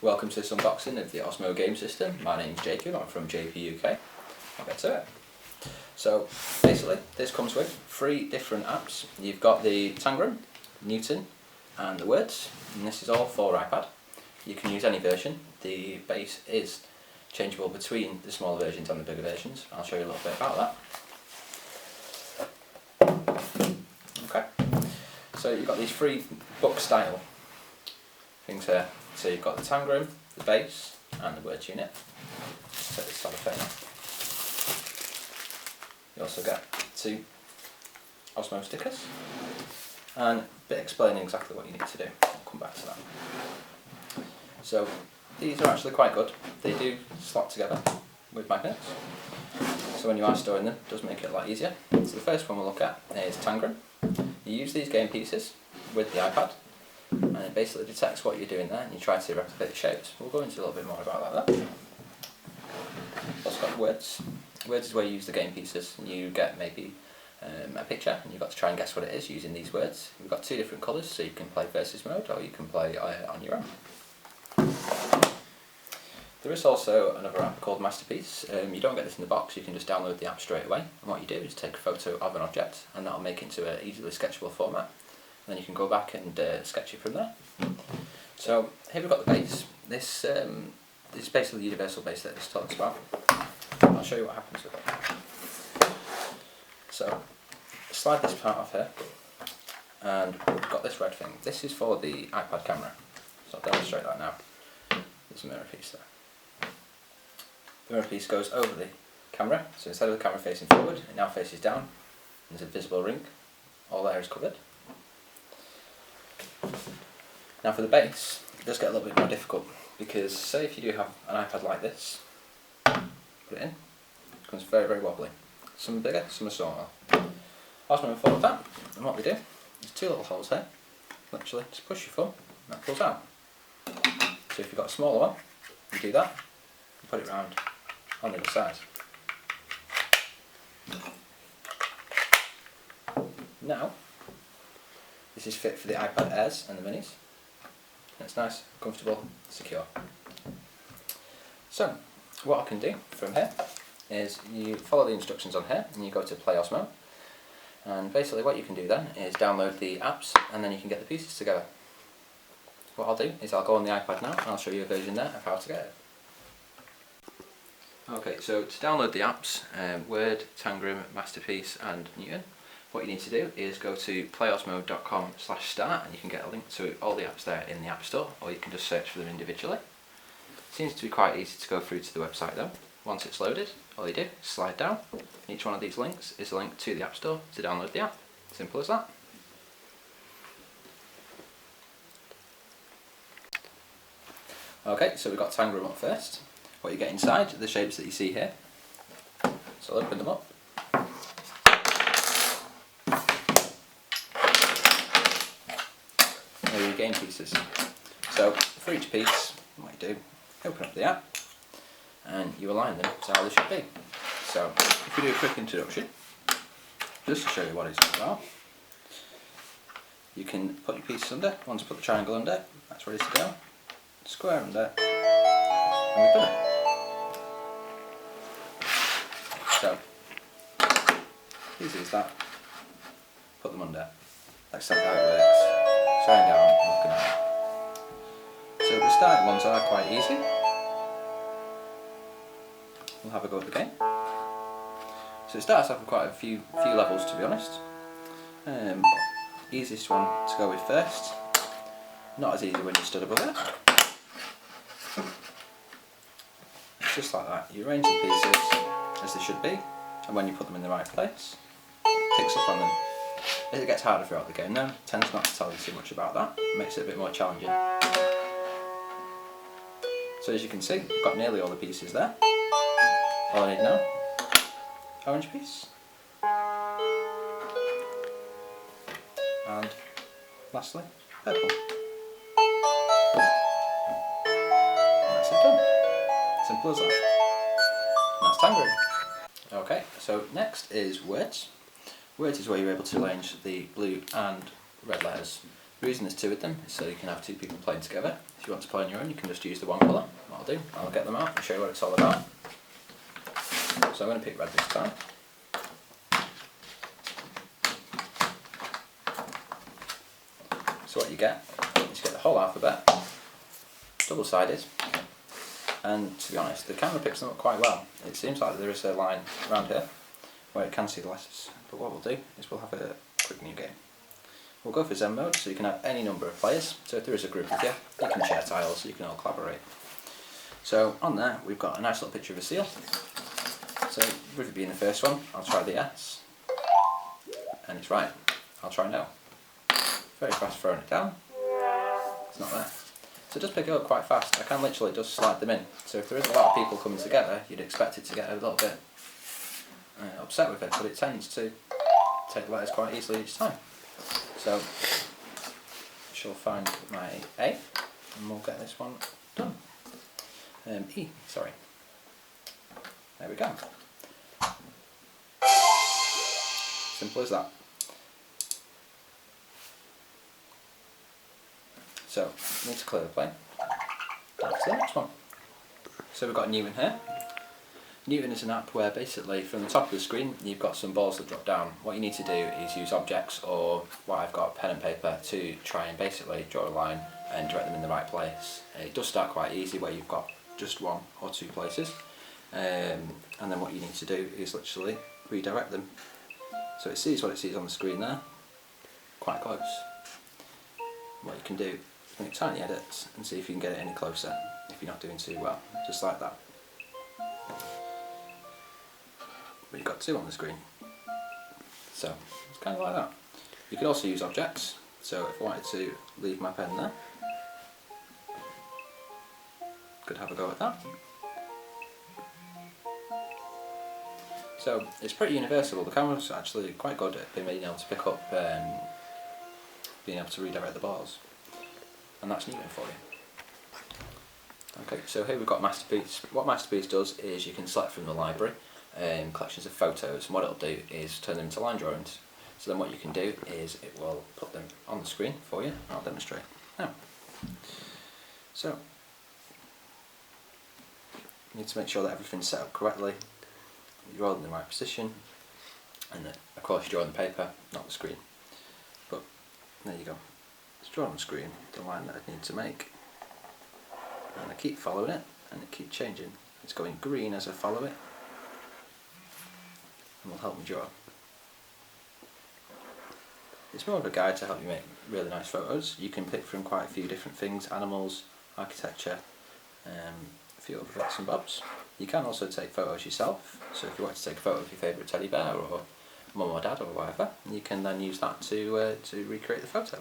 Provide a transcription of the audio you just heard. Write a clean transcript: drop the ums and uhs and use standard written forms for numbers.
Welcome to this unboxing of the Osmo Game system. My name's Jacob, I'm from JP UK. I'll get to it. So basically this comes with 3 different apps. You've got the Tangram, Newton and the Words, and this is all for iPad. You can use any version. The base is changeable between the smaller versions and the bigger versions. I'll show you a little bit about that. Okay, so you've got these 3 book style things here. So you've got the Tangram, the base and the Words unit. Take this cellophane off. You also get 2 Osmo stickers and a bit explaining exactly what you need to do. I'll come back to that. So these are actually quite good. They do slot together with magnets. So when you are storing them, it does make it a lot easier. So the first one we'll look at is Tangram. You use these game pieces with the iPad and it basically detects what you're doing there and you try to replicate the shapes. We'll go into a little bit more about that. Also got Words. Words is where you use the game pieces and you get maybe a picture and you've got to try and guess what it is using these words. We've got 2 different colours, so you can play versus mode or you can play on your own. There is also another app called Masterpiece. You don't get this in the box, you can just download the app straight away, and what you do is take a photo of an object and that'll make it into an easily sketchable format. And then you can go back and sketch it from there. So here we've got the base. This is basically the universal base that this talks about. I'll show you what happens with it. So slide this part off here and we've got this red thing. This is for the iPad camera. So I'll demonstrate that now. There's a mirror piece there. The mirror piece goes over the camera, so instead of the camera facing forward, it now faces down. There's a visible ring. All there is covered. Now for the base, it does get a little bit more difficult because say if you do have an iPad like this, put it in, it becomes very, very wobbly. Some are bigger, some are smaller. Osmo have followed that, and what we do is 2 little holes here. Literally, just push your thumb, and that pulls out. So if you've got a smaller one, you do that, and put it round on the other side. Now, this is fit for the iPad Airs and the Minis. And it's nice, comfortable, secure. So, what I can do from here is you follow the instructions on here and you go to Play Osmo. And basically what you can do then is download the apps and then you can get the pieces together. What I'll do is I'll go on the iPad now and I'll show you a version there of how to get it. Okay, so to download the apps, Word, Tangram, Masterpiece and Newton, what you need to do is go to playosmo.com/start and you can get a link to all the apps there in the App Store, or you can just search for them individually. It seems to be quite easy to go through to the website though. Once it's loaded, all you do is slide down. Each one of these links is a link to the App Store to download the app. Simple as that. Okay, so we've got Tangram up first. What you get inside are the shapes that you see here. So I'll open them up. There are your game pieces. So for each piece, what you do, open up the app and you align them to how they should be. So if we do a quick introduction, just to show you what it's all about, you can put your pieces under. Once you put the triangle under, that's ready to go. Square under, and we've done it. So, easy as that. Put them under. That's how it works. Shine down and looking at it. So the starting ones are quite easy. We'll have a go at the game. So it starts off with quite a few levels, to be honest. Easiest one to go with first. Not as easy when you stood above it. It's just like that. You arrange the pieces as they should be, and when you put them in the right place, it ticks up on them. As it gets harder throughout the game though, tends not to tell you too much about that. It makes it a bit more challenging. So as you can see, I've got nearly all the pieces there. All I need now, orange piece, and lastly, purple. And that's it done. Simple as that. And that's Tangram. Okay, so next is Words. Words is where you're able to arrange the blue and red letters The reason there's two of them is so you can have two people playing together. If you want to play on your own, you can just use the one colour. What I'll do, I'll get them out and show you what it's all about. So I'm going to pick red this time. So what you get is you get the whole alphabet, double-sided, and to be honest, the camera picks them up quite well. It seems like there is a line around here where it can see the letters, but what we'll do is we'll have a quick new game. We'll go for Zen mode, so you can have any number of players. So if there is a group of you, you can share tiles, so you can all collaborate. So on there, we've got a nice little picture of a seal. So with it being the first one, I'll try the yes, and it's right. I'll try no. Very fast throwing it down. It's not there. So just pick it up quite fast. I can literally just slide them in. So if there is a lot of people coming together, you'd expect it to get a little bit upset with it, but it tends to take the letters quite easily each time. So I shall find my A, and we'll get this one done. E, sorry. There we go. Simple as that. So, need to clear the plane. That's the next one. So we've got Newton here. Newton is an app where basically from the top of the screen you've got some balls that drop down. What you need to do is use objects, or what I've got, pen and paper, to try and basically draw a line and direct them in the right place. It does start quite easy where you've got just one or two places, and then what you need to do is literally redirect them. So it sees what it sees on the screen there, quite close. What you can do is make tiny edits and see if you can get it any closer if you're not doing too well, just like that. But you've got two on the screen, so it's kind of like that. You could also use objects, so if I wanted to leave my pen there, could have a go at that. So it's pretty universal. The camera's actually quite good at being able to pick up, being able to redirect the balls, and that's Newton for you. Okay, so here we've got Masterpiece. What Masterpiece does is you can select from the library collections of photos, and what it'll do is turn them into line drawings. So then what you can do is it will put them on the screen for you. I'll demonstrate now. So you need to make sure that everything's set up correctly, you're all in the right position, and that of course you draw on the paper, not the screen. But there you go. It's drawn on the screen, the line that I need to make, and I keep following it, and it keeps changing. It's going green as I follow it, and will help me draw. It's more of a guide to help you make really nice photos. You can pick from quite a few different things: animals, architecture, a few other bits and bobs. You can also take photos yourself, so if you want to take a photo of your favourite teddy bear or mum or dad or whatever, you can then use that to recreate the photo.